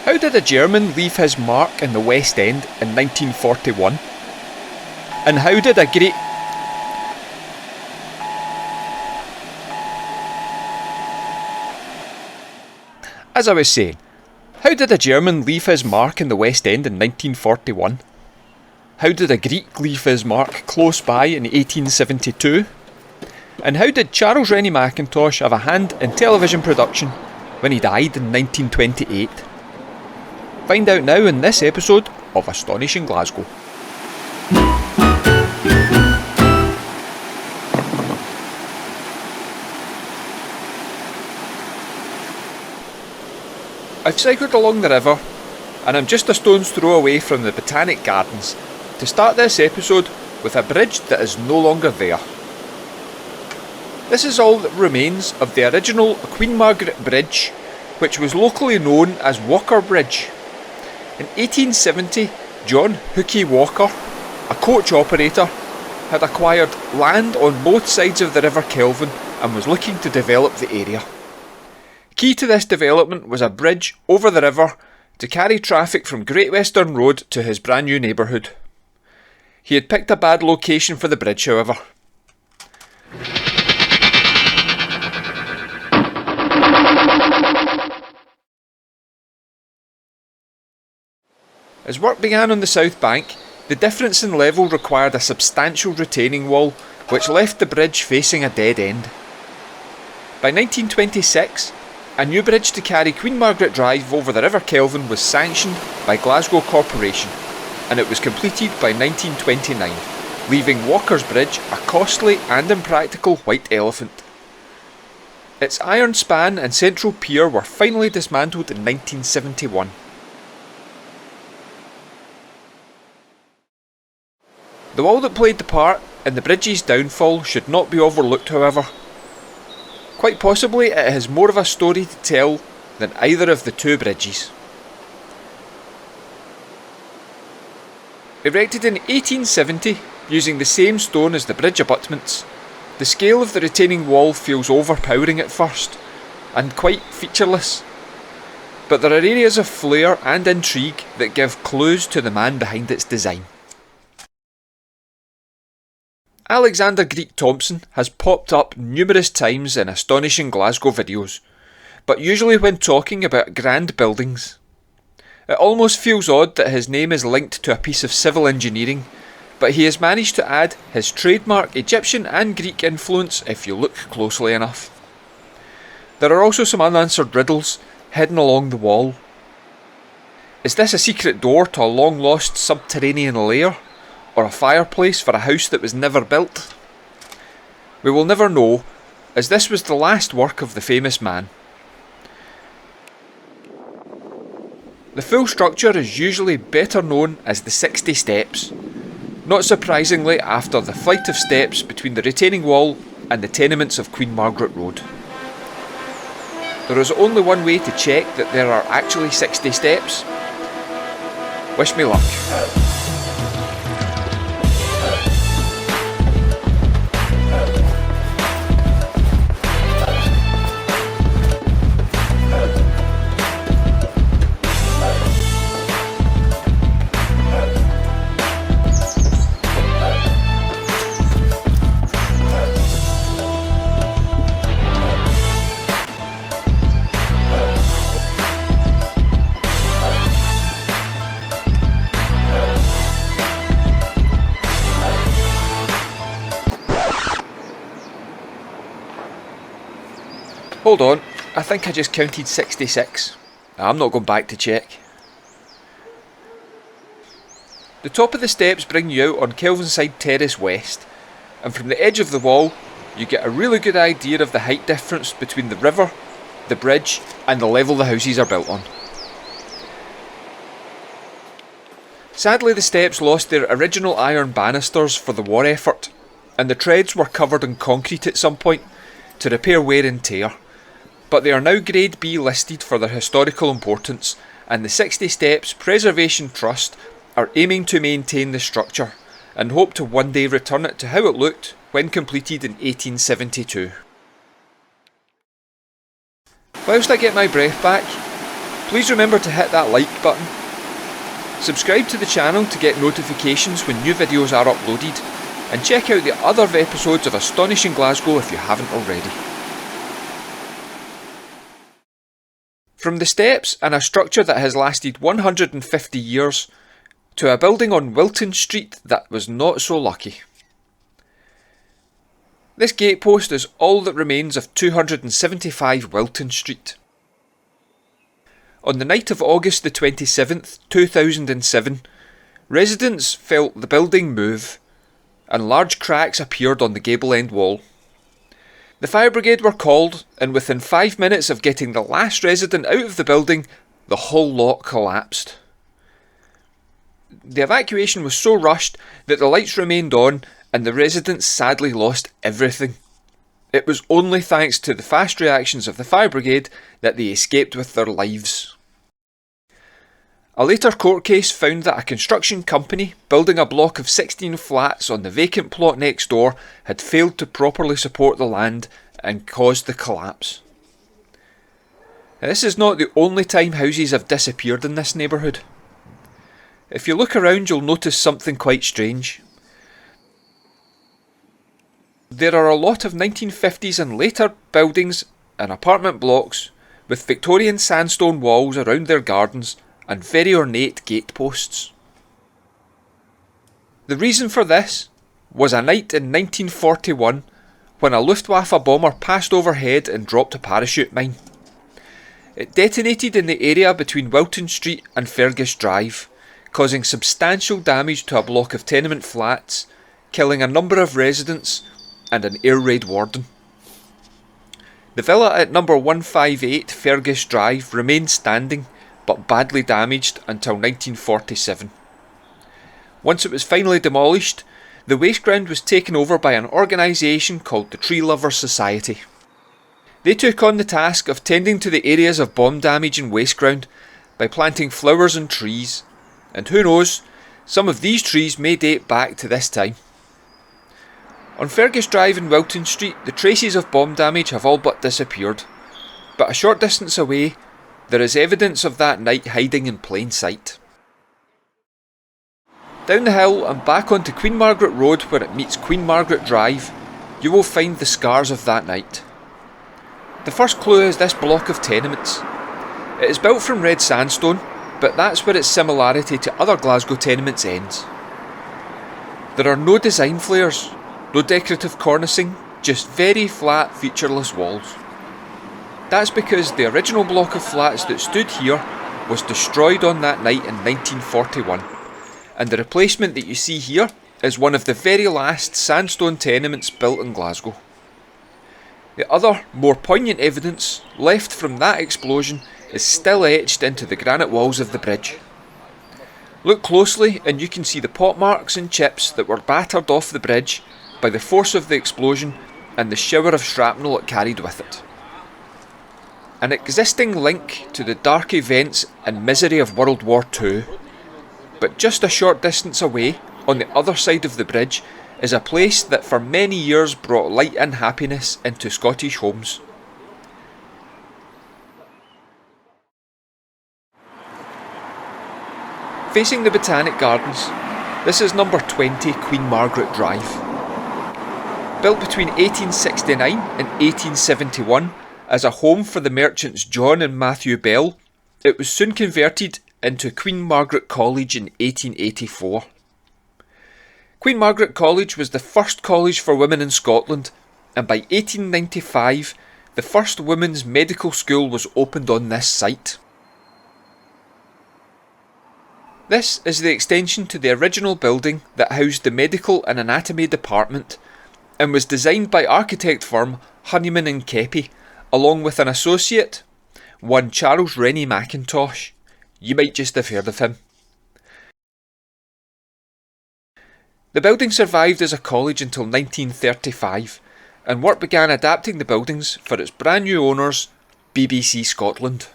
How did a German leave his mark in the West End in 1941? And how did a great... As I was saying, how did a German leave his mark in the West End in 1941? How did a Greek leave his mark close by in 1872? And how did Charles Rennie Mackintosh have a hand in television production when he died in 1928? Find out now in this episode of Astonishing Glasgow. I've cycled along the river and I'm just a stone's throw away from the Botanic Gardens to start this episode with a bridge that is no longer there. This is all that remains of the original Queen Margaret Bridge, which was locally known as Walker Bridge. In 1870, John Hookie Walker, a coach operator, had acquired land on both sides of the River Kelvin and was looking to develop the area. Key to this development was a bridge over the river to carry traffic from Great Western Road to his brand new neighbourhood. He had picked a bad location for the bridge, however. As work began on the south bank, the difference in level required a substantial retaining wall which left the bridge facing a dead end. By 1926, a new bridge to carry Queen Margaret Drive over the River Kelvin was sanctioned by Glasgow Corporation, and it was completed by 1929, leaving Walker's Bridge a costly and impractical white elephant. Its iron span and central pier were finally dismantled in 1971. The wall that played the part in the bridge's downfall should not be overlooked, however. Quite possibly it has more of a story to tell than either of the two bridges. Erected in 1870 using the same stone as the bridge abutments, the scale of the retaining wall feels overpowering at first and quite featureless. But there are areas of flair and intrigue that give clues to the man behind its design. Alexander Greek Thompson has popped up numerous times in Astonishing Glasgow videos, but usually when talking about grand buildings. It almost feels odd that his name is linked to a piece of civil engineering, but he has managed to add his trademark Egyptian and Greek influence if you look closely enough. There are also some unanswered riddles hidden along the wall. Is this a secret door to a long lost subterranean lair? Or a fireplace for a house that was never built? We will never know, as this was the last work of the famous man. The full structure is usually better known as the 60 steps, not surprisingly after the flight of steps between the retaining wall and the tenements of Queen Margaret Road. There is only one way to check that there are actually 60 steps. Wish me luck. Hold on, I think I just counted 66. I'm not going back to check. The top of the steps bring you out on Kelvinside Terrace West, and from the edge of the wall you get a really good idea of the height difference between the river, the bridge and the level the houses are built on. Sadly, the steps lost their original iron banisters for the war effort, and the treads were covered in concrete at some point to repair wear and tear. But they are now Grade B listed for their historical importance, and the 60 Steps Preservation Trust are aiming to maintain the structure and hope to one day return it to how it looked when completed in 1872. Whilst I get my breath back, Please remember to hit that like button. Subscribe to the channel to get notifications when new videos are uploaded, and check out the other episodes of Astonishing Glasgow if you haven't already. From the steps and a structure that has lasted 150 years, to a building on Wilton Street that was not so lucky. This gatepost is all that remains of 275 Wilton Street. On the night of August the 27th, 2007, residents felt the building move, and large cracks appeared on the gable end wall. The fire brigade were called, and within 5 minutes of getting the last resident out of the building, the whole lot collapsed. The evacuation was so rushed that the lights remained on and the residents sadly lost everything. It was only thanks to the fast reactions of the fire brigade that they escaped with their lives. A later court case found that a construction company building a block of 16 flats on the vacant plot next door had failed to properly support the land and caused the collapse. Now, this is not the only time houses have disappeared in this neighbourhood. If you look around, you'll notice something quite strange. There are a lot of 1950s and later buildings and apartment blocks with Victorian sandstone walls around their gardens and very ornate gateposts. The reason for this was a night in 1941 when a Luftwaffe bomber passed overhead and dropped a parachute mine. It detonated in the area between Wilton Street and Fergus Drive, causing substantial damage to a block of tenement flats, killing a number of residents and an air raid warden. The villa at number 158 Fergus Drive remained standing, but badly damaged until 1947. Once it was finally demolished, the waste ground was taken over by an organisation called the Tree Lovers Society. They took on the task of tending to the areas of bomb damage and waste ground by planting flowers and trees, and who knows, some of these trees may date back to this time. On Fergus Drive and Wilton Street, the traces of bomb damage have all but disappeared, but a short distance away, there is evidence of that night hiding in plain sight. Down the hill and back onto Queen Margaret Road where it meets Queen Margaret Drive, you will find the scars of that night. The first clue is this block of tenements. It is built from red sandstone, but that's where its similarity to other Glasgow tenements ends. There are no design flares, no decorative cornicing, just very flat, featureless walls. That's because the original block of flats that stood here was destroyed on that night in 1941, and the replacement that you see here is one of the very last sandstone tenements built in Glasgow. The other, more poignant evidence left from that explosion is still etched into the granite walls of the bridge. Look closely and you can see the pot marks and chips that were battered off the bridge by the force of the explosion and the shower of shrapnel it carried with it. An existing link to the dark events and misery of World War II, but just a short distance away, on the other side of the bridge, is a place that for many years brought light and happiness into Scottish homes. Facing the Botanic Gardens, this is number 20 Queen Margaret Drive. Built between 1869 and 1871 as a home for the merchants John and Matthew Bell, it was soon converted into Queen Margaret College in 1884. Queen Margaret College was the first college for women in Scotland, and by 1895 the first women's medical school was opened on this site. This is the extension to the original building that housed the medical and anatomy department and was designed by architect firm Honeyman and Keppie, along with an associate, one Charles Rennie Mackintosh. You might just have heard of him. The building survived as a college until 1935, and work began adapting the buildings for its brand new owners, BBC Scotland.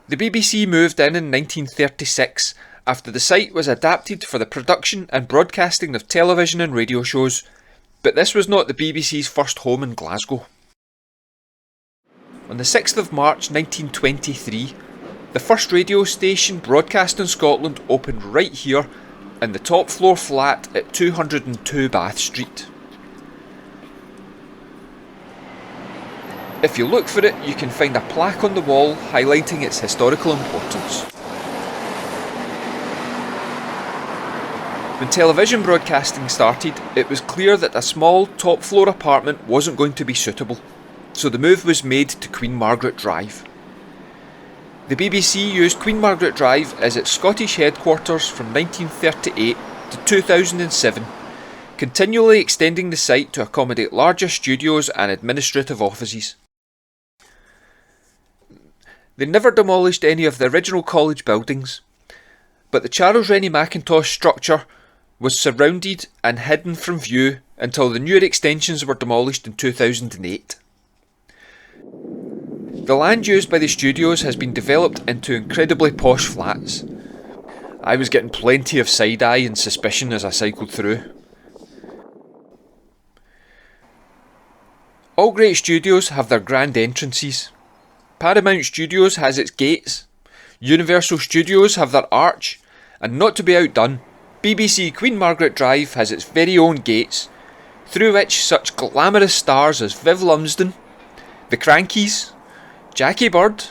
The BBC moved in 1936 after the site was adapted for the production and broadcasting of television and radio shows, but this was not the BBC's first home in Glasgow. On the 6th of March 1923, the first radio station broadcast in Scotland opened right here in the top floor flat at 202 Bath Street. If you look for it, you can find a plaque on the wall highlighting its historical importance. When television broadcasting started, it was clear that a small top floor apartment wasn't going to be suitable, so the move was made to Queen Margaret Drive. The BBC used Queen Margaret Drive as its Scottish headquarters from 1938 to 2007, continually extending the site to accommodate larger studios and administrative offices. They never demolished any of the original college buildings, but the Charles Rennie Mackintosh structure was surrounded and hidden from view until the newer extensions were demolished in 2008. The land used by the studios has been developed into incredibly posh flats. I was getting plenty of side-eye and suspicion as I cycled through. All great studios have their grand entrances. Paramount Studios has its gates, Universal Studios have their arch, and not to be outdone, BBC Queen Margaret Drive has its very own gates, through which such glamorous stars as Viv Lumsden, the Crankies, Jackie Bird,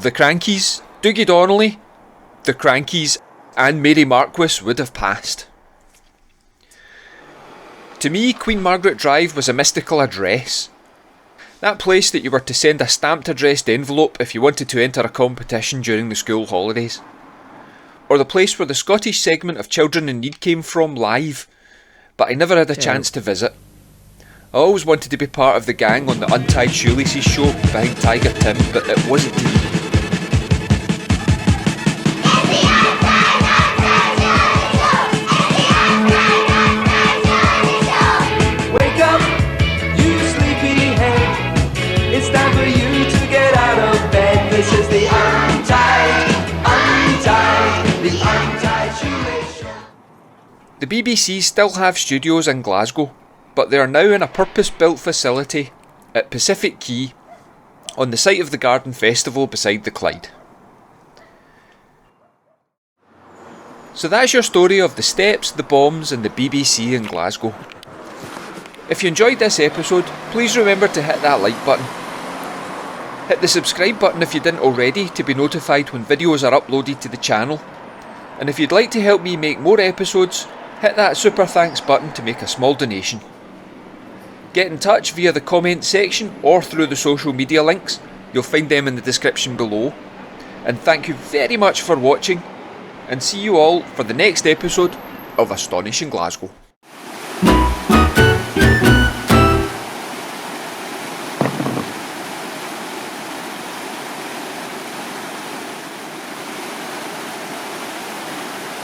the Crankies, Dougie Donnelly, the Crankies, and Mary Marquis would have passed. To me, Queen Margaret Drive was a mystical address. That place that you were to send a stamped addressed envelope if you wanted to enter a competition during the school holidays. Or the place where the Scottish segment of Children in Need came from live, but I never had a chance to visit. I always wanted to be part of the gang on the Untied Shoelaces show behind Tiger Tim, but it wasn't to be. Wake up, you sleepyhead. It's time for you to get out of bed. This is the Untied Shoelace Show. The BBC still have studios in Glasgow, but they are now in a purpose-built facility at Pacific Quay on the site of the Garden Festival beside the Clyde. So that's your story of the Steps, the Bombs and the BBC in Glasgow. If you enjoyed this episode, please remember to hit that like button. Hit the subscribe button if you didn't already to be notified when videos are uploaded to the channel. And if you'd like to help me make more episodes, hit that super thanks button to make a small donation. Get in touch via the comment section or through the social media links, you'll find them in the description below. And thank you very much for watching, and see you all for the next episode of Astonishing Glasgow.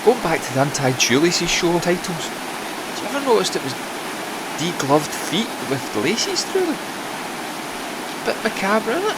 Going back to the Untied Shoelaces show titles, did you ever notice it was degloved feet with laces through them? It's a bit macabre, isn't it?